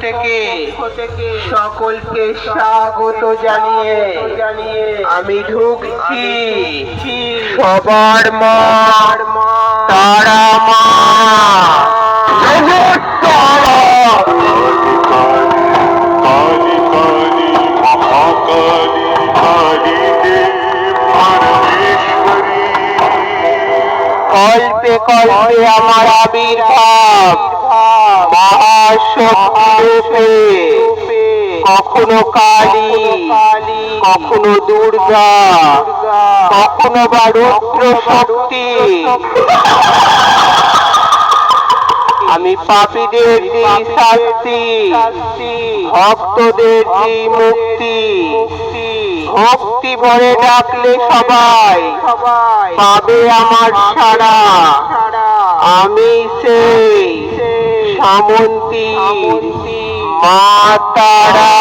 থেকে সকলকে স্বাগত জানিয়ে আমি ঢুকছি সবার মা তারা মা। জগৎ তারা কালী কালী মহাকালী কালী দেব পরমেশ্বরী। কল্পে কল্পে আমার আবির্ভাব মহাশক্তি রূপে, কখনো কালী কখনো দুর্গা কখনো বা রুদ্র শক্তি। আমি পাপীদের দিই শাস্তি, ভক্তদের দিই মুক্তি। ভক্তি ভরে ডাকলে সবাই পাবে আমার সাড়া। আমি সেই সামন্তী মা তারা।